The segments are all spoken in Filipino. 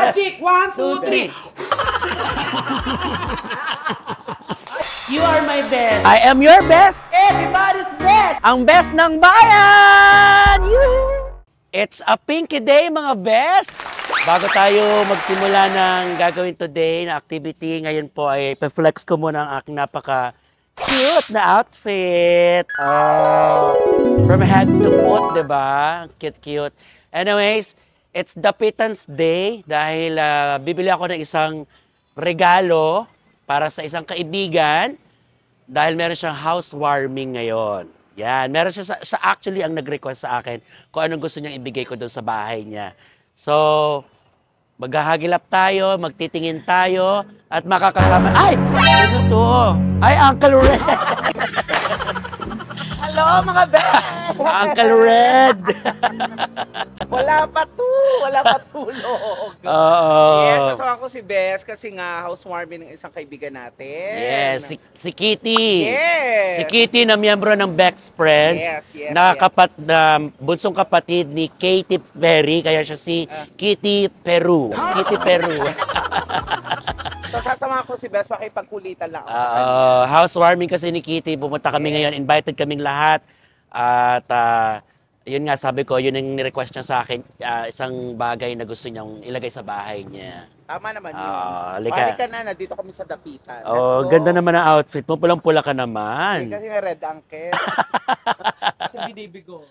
Magic! 1, 2, 3! You are my best. I am your best. Everybody's best. Ang best ng bayan. It's a pinky day, mga best. Bago tayo magsimula ng gagawin today na activity, ngayon po ay pa-flex ko muna ang aking napaka-cute na outfit. From head to foot, diba? Cute-cute. Anyways, it's the Pittance Day dahil bibili ako ng isang regalo para sa isang kaibigan dahil meron siyang housewarming ngayon. Yan, meron siya actually ang nag-request sa akin kung anong gusto niyang ibigay ko doon sa bahay niya. So, maghahagilap tayo, magtitingin tayo, at makakasama. Ay! Ano to? Ay, Uncle Red! Hello, mga best! Uncle Red! Wala pa tulog. Yes, kasama ko si Bes kasi nga housewarming ng isang kaibigan natin. Yes, si Kitty. Yes. Si Kitty na miyembro ng Bex Friends. Yes. Na bunsong kapatid ni Katy Perry, kaya siya si Kitty Peru. Kitty Peru. So, sasama ko si Bes, makipagkulitan lang ako sa kanya. Housewarming kasi ni Kitty, pumunta kami ngayon, invited kaming lahat. At yun nga, sabi ko, yun ang ni-request niya sa akin, isang bagay na gusto niyang ilagay sa bahay niya. Tama naman yun. Halika na, dito kami sa Dapitan. Ganda naman ang outfit mo, pulang-pula ka naman. Kasi nga red uncle. Kasi binibigo.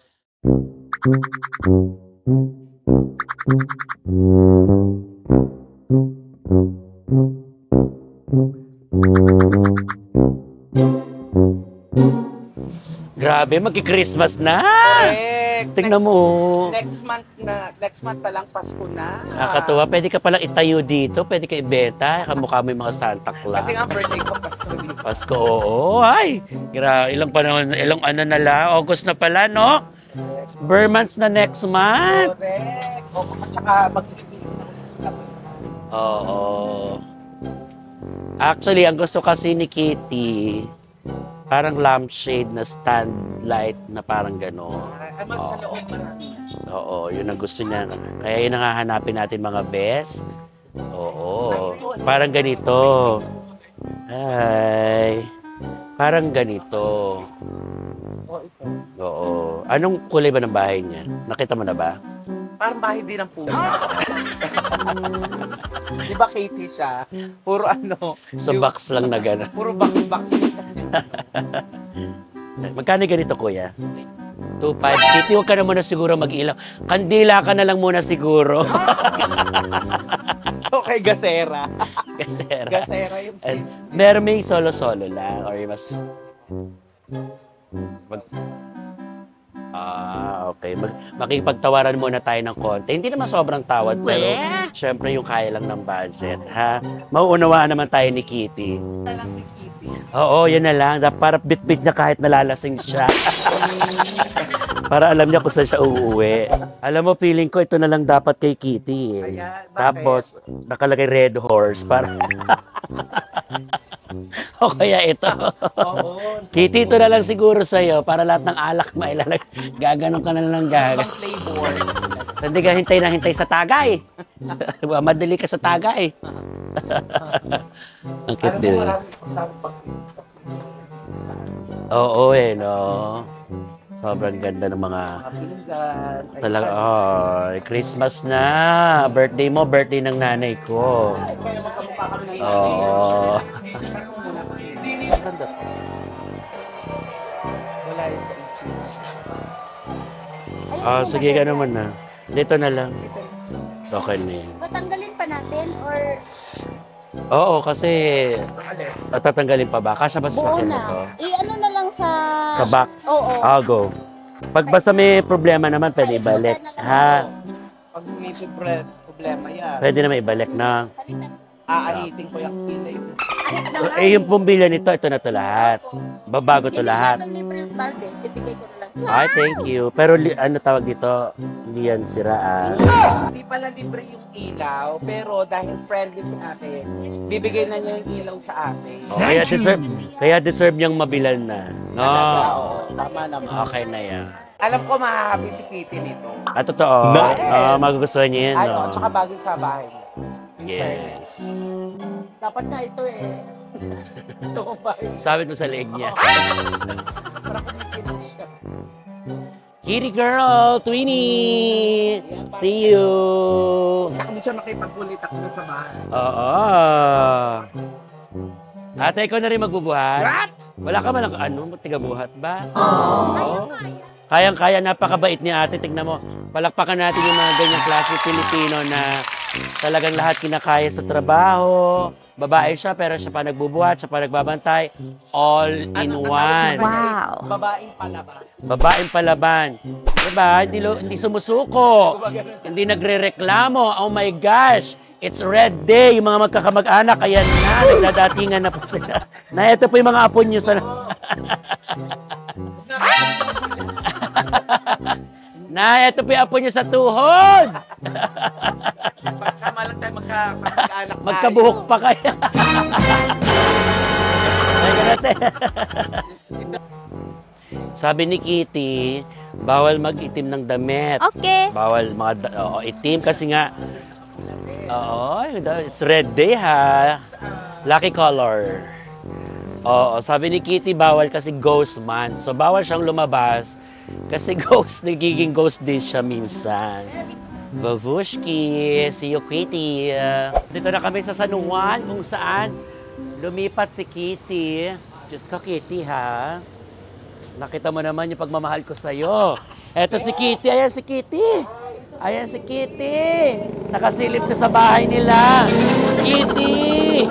Grabe, magki-Christmas na! Correct! Tingnan mo. Next month pa lang Pasko na. Nakakatuwa, pwede ka palang itayo dito, pwede ka ibenta, kamukha mo yung mga Santa Claus. Kasi nga birthday ko Pasko dito. Pasko, oo. Ay, ilang panahon, ilang ano na lang, August na pala, no? Bare months na next month. Correct. At saka mag-release na. Oo. Actually, ang gusto kasi ni Kitty, parang lampshade na stand light na parang gano'n. Mas sa loob marami. Oo, yun ang gusto niya. Kaya yun ang hahanapin natin mga best. Oo, parang ganito. Ay, parang ganito. Oo. Anong kulay ba ng bahay niya? Nakita mo na ba? Parang bahay din ng puso. Di ba Katie siya? Puro ano. So box lang na gano'n. Puro box. Magkano ganito, kuya? 2.5. Kitty, huwag ka na muna siguro mag-ilaw. Kandila ka na lang muna siguro. Okay, gasera. Gasera yung meron may solo-solo lang or mas... Okay. Makipagtawaran muna tayo ng konti. Hindi naman sobrang tawad, pero syempre yung kaya lang ng budget, ha? Mauunawaan naman tayo ni Kitty. Oo, yun na lang. Para bit-bit niya kahit nalalasing siya. Para alam niya kung saan siya uuwi. Alam mo, feeling ko ito na lang dapat kay Kitty. Eh. Tapos, nakalagay Red Horse. Para... o kaya ito. Kitty, ito na lang siguro sa'yo para lahat ng alak mailalag. Gaganon ka na lang gaga. Hindi ka hintay sa tagay. Madali ka sa tagay. Ang cute din. Oo no. Sobrang ganda ng mga... Talaga, Christmas na. Birthday mo, birthday ng nanay ko. Oo. Wala yun sa Sige ka naman na. Dito na lang. Okay na yun. Tatanggalin pa natin or... Oo, kasi... Tatanggalin pa ba? Kasya ba sa akin ito? Ano na lang sa... Sa box? Oo. I'll go. Pag basta may problema naman, pwede ibalik. Ha? Pag may problema yan, Pwede naman ibalik na. aanitin ko yung pilay. So, yung pumbilya nito, ito na to lahat. Babago to lahat. Hindi libre yung balde, bibigay ko na lang sa... Ay, thank you. Pero ano tawag dito? Hindi yan siraan. Hindi pala libre yung ilaw, pero dahil friendly si ate, bibigay na niya yung ilaw sa ate. Oh, kaya deserve niyang mabilan na. No? Oo, tama naman. Okay na yan. Alam ko mahahappy si Kitty nito. Totoo. Magugustuhan niya yan. Ano, No? tsaka bagay sa bahay. Yes. Dapat na ito eh. So, Sabit mo sa leeg niya. para kumikinig siya. Kitty girl, Twinnie! See you! Hindi siya makipagkulit ako na sa bahay. Oo. Ate, ikaw na rin magbubuhat? What? Wala ka man ang tigabuhat ba? Oo. Kayang-kaya, napakabait ni ate. Tignan mo, palakpakan natin yung mga ganyang klase Pilipino na talagang lahat kinakaya sa trabaho. Babae siya, pero siya pa nagbubuhat, siya pa nagbabantay. All in one. Wow. Babaeng palaban. Babaeng palaban. Diba? Hindi sumusuko. Hindi nagre-reklamo. Oh my gosh! It's Red Day. Yung mga magkakamag-anak, ayan na. Nagdadatingan na po sila. Na ito po yung mga apo niyo sa... Na ito po yung apo niyo sa tuhod. Tama lang tayo magkaanak tayo. Magkabuhok pa kaya. Sabi ni Kitty, bawal mag-itim ng damit. Okay. Bawal itim kasi nga, it's Red Day ha. Lucky color. Oo, sabi ni Kitty, bawal kasi ghost month. So, bawal siyang lumabas kasi nagiging ghost day siya minsan. Babushki, see you, Kitty. Dito na kami sa San Juan, kung saan lumipat si Kitty. Diyos ko, Kitty, ha? Nakita mo naman yung pagmamahal ko sa'yo. Eto si Kitty. Ayan si Kitty. Ayan si Kitty. Nakasilip na sa bahay nila. Kitty!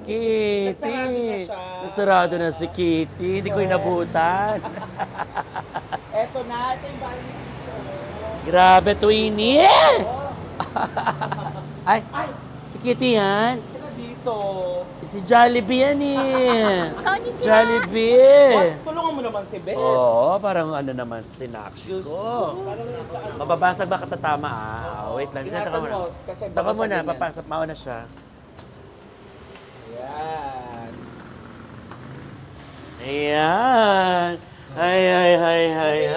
Kitty! Nagsarado na si Kitty. Hindi ko inabutan. Eto na, ito yung bahay ni Tito. Grabe, Twinnie! Ay, si Kitty yan. Ito na dito. Si Jollibee yan eh. Konnichiwa. Jollibee. Tulungan mo naman si Bes. Oo, parang ano naman, sinakshi ko. Parang sa ano. Mababasag ba katatama ah? Wait lang, taka Ingatan muna. mo, kasi Taka babasagin muna, yan. papasok, mauna siya. Yan. Ayan. Ay.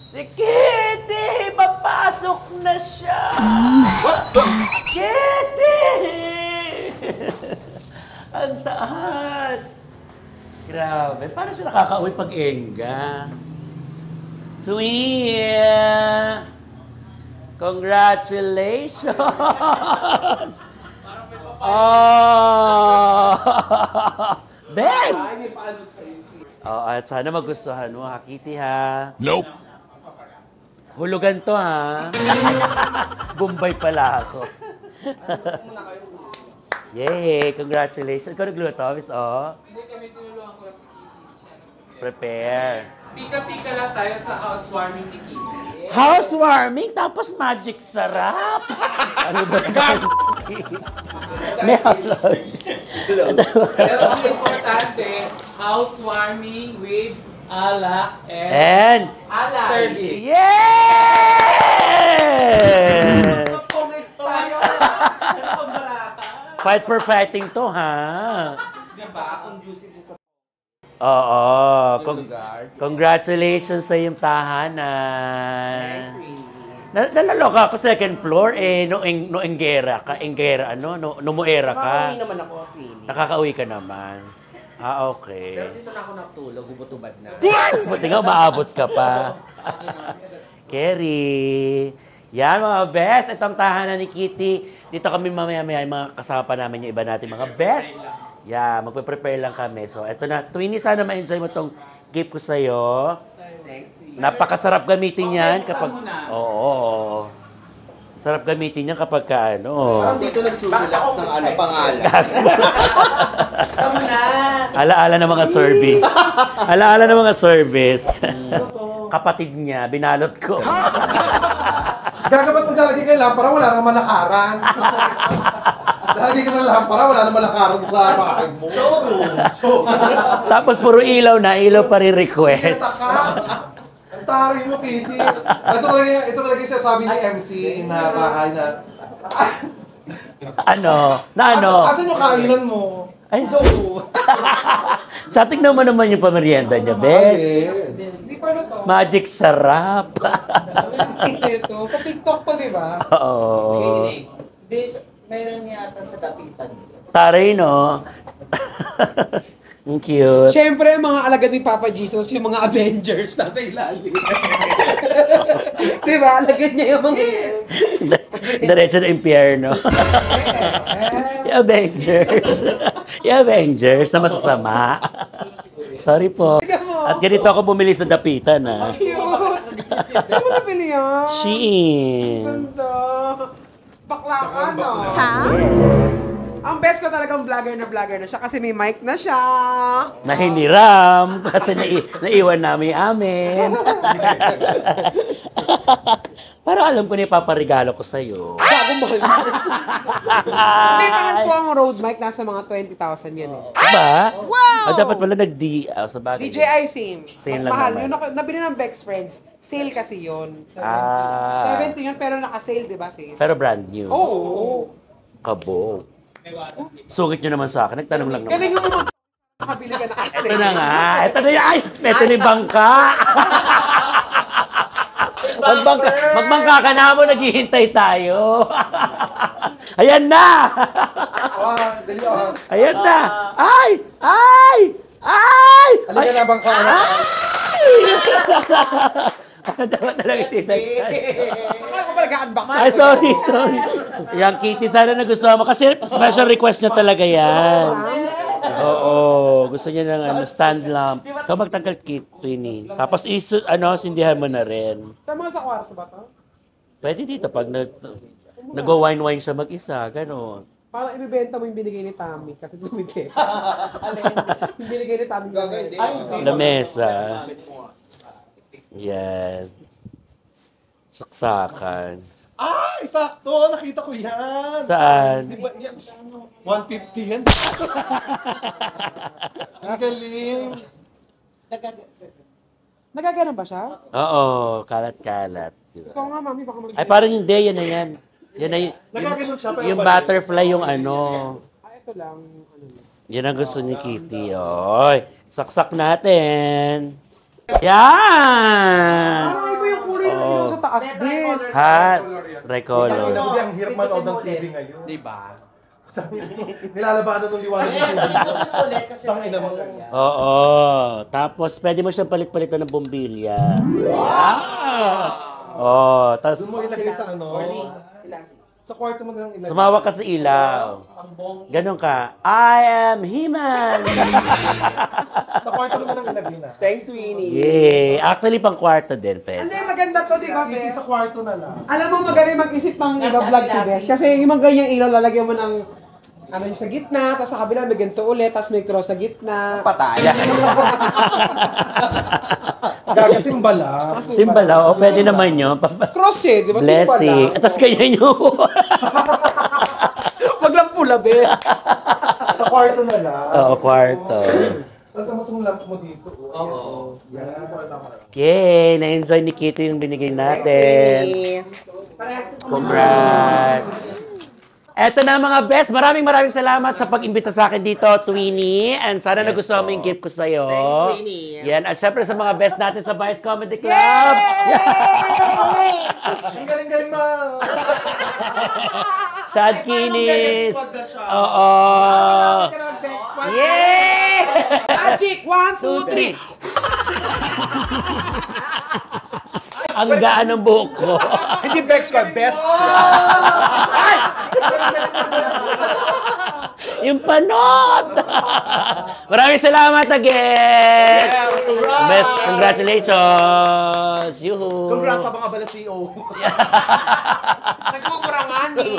Si Kitty! Papasok na siya! Kitty! Ang taas! Grabe, parang siya nakakauwi pag-enga. Twin! Congratulations! Oh! Best! Ay, may paano sa'yo. Oh, at sana magustuhan mo, ha, Kitty, ha? Nope! Hulugan to, ha? Bombay pala ako. Yay! Congratulations! Ikaw nagluto, Miss O? Hindi kami tinulungan ko lang si Kitty. Prepare. Pika-pika lang tayo sa housewarming ni Kitty. Housewarming, tapos magic sarap! Ano ba yan? May housewarming. Pero ang importante, housewarming with alak and And, Alay. serving. yes! Comment tayo. Ano ka barata? Fight for fighting to, ha? Diba? Kung juicy din sa Oo. lugar. Congratulations sa iyong tahanan. Nalaloka ako second floor, noenggera ka. Numuera ka. Nakauwi naman ako, Queenie. Nakakauwi ka naman. Ah, okay. Pero dito na ako natulog, ubot-ubad na. Buti nga, maabot ka pa. Kerry. Yan mga best. Ito ang tahanan ni Kitty. Dito kami mamaya-maya, yung mga kasama pa namin yung iba natin mga best. Yeah, magpe-prepare lang kami. So, eto na. Twinnie, sana ma-enjoy mo tong gift ko sa'yo. Thanks to you. Napakasarap gamitin yan kapag... buksan mo na. Oo. Sarap gamitin yan kapag ka, Saan dito nagsusulat ng ano, pangalan? Sama na. Alaala ng mga service. Alaala ng mga service. Kapatid niya, binalot ko. Gagabat maglalagay kay lampara, wala nang malakaran. Lagi ka ng lampara, wala nang malakaran sa bahay mo. Tapos puro ilaw na, ilaw pa rin request. Ang taray mo, Kitty. Ito talaga yung sabi ni MC na bahay na... Ano? Na ano? Asan yung kainan mo? Ay, Chatik naman naman yung pamerienda niya, bes. Di pa na to. Magic sarap. Ito, sa TikTok to, di ba? Oo. Meron yata sa dapitan. Taray, no? Ang cute. Siyempre, mga alagad ni Papa Jesus, yung mga Avengers nasa ilalim. Di ba? Alagad niya yung mga Diretso na impyerno. Yung Avengers. Yung Avengers na masasama. Sorry po. At ganito ako bumili sa dapitan, ha? cute. Saan mo nabili yan? Shein. Ganda. Bakla ka, no? Ha? Ang best ko talagang vlogger na siya kasi may mic na siya. Nahiniram kasi naiwan namin amin. Parang alam ko na ipaparigalo ko sa'yo. Bagong mahal. Hindi naman po ang road mic, nasa mga 20,000 yan eh. Diba? Wow! Dapat pala sa bagay. DJI same. Same Mas lang mahal. naman. Yung nabili ng Bex Friends, sale kasi yun. 70 Ah. yun, pero naka-sale, di ba? Sale. Pero brand new. Oo. Kabog. Sungit nyo naman sa akin. Nagtanong lang naman. Galing mo makabili ka naka-sale. Ito na nga. Ito na yung, ay! Ito na yung bangka. Magbangka ka na mo. Naghihintay tayo. Ayan na! Dali ah. Ayan na! Ay! Ay! Ay! Halika na bang ka? Dapat talaga tita dyan. Akala ko pala ga-unbox. Ay, sorry. Yung Kitty, sana nagustuhan mo. Kasi special request niya talaga yan. Oo. Gusto niya ng stand lamp. Ikaw magtanggal kit, Twinnie. Tapos sindihan mo na rin. Saan mo sa kwarto ba to? Pwede dito pag nag-wine-wine siya mag-isa. Ganon. Parang ibibenta mo yung binigay ni Tammy kasi sumite. Yung binigay ni Tammy. Lamesa. Yan. Saksakan. Ah, sakto. Nakita ko yan. Saan? Di ba? Yan, 150 yan. Ang galing. Nagagana ba siya? Oo, kalat-kalat. Diba? Ikaw nga, mami, baka mag- Ay, parang hindi. Yan na yan. Yan na yun. Nagkaganon siya. pero Yung balik. butterfly yung ano. ito lang. Yan ang gusto ni Kitty. Oy, saksak natin. Yan! Parang iba yung kulay na yung sa taas this. Hat. Recolor. Hindi, ang hirap manood ng TV ngayon. Di ba? Nilalabanan ng liwanag ng TV. Tangina mo. Oo. Tapos, pwede mo siyang palit-palitan ng bombilya. Wow! Oh, tapos Doon mo ilagay sa ano. Sa kwarto mo na lang ilagay. sumawa ka sa ilaw. Ganon ka. I am He-Man! Sa kwarto mo na lang ilagay na. Thanks, Twinnie. Yay! Actually, pang kwarto din, Hindi, pwede. maganda to, di ba, Hindi Bes? sa kwarto na lang. Alam mo, magaling mag-isip pang iba-vlog si Bes. Kasi yung mga ganyang ilaw, lalagyan mo ng ano yung sa gitna, tapos sa kabila may ganito ulit, tapos may cross sa gitna. Patay. Simbala. Simbala, o pwede naman yun. Cross eh, di ba? Blessing. At tapos ganyan yun. Wag lang pula, Bes. Sa kwarto na lang. Oo, kwarto. Pagka mo itong lamp mo dito. Oo. Yan, ano po na. Yay! Na-enjoy ni Kitty yung binigay natin. Congrats! Eto na mga best. Maraming salamat sa pag-imbita sa akin dito, Twinnie. And sana nagustuhan mo yung gift ko sa'yo. Thank you, Twinnie. Yan. At syempre sa mga best natin sa Vice Comedy Club. Ang galing-galing mo. Sad Kinis. Oo. Yay! Magic! 1, 2, 3! Ang gaan ng buhok ko. Hindi Bex Squad, best. Yung panot! Maraming salamat again! Best, congratulations! Yuhu! Congrats sa mga bala CEO. Nagkukurangan eh.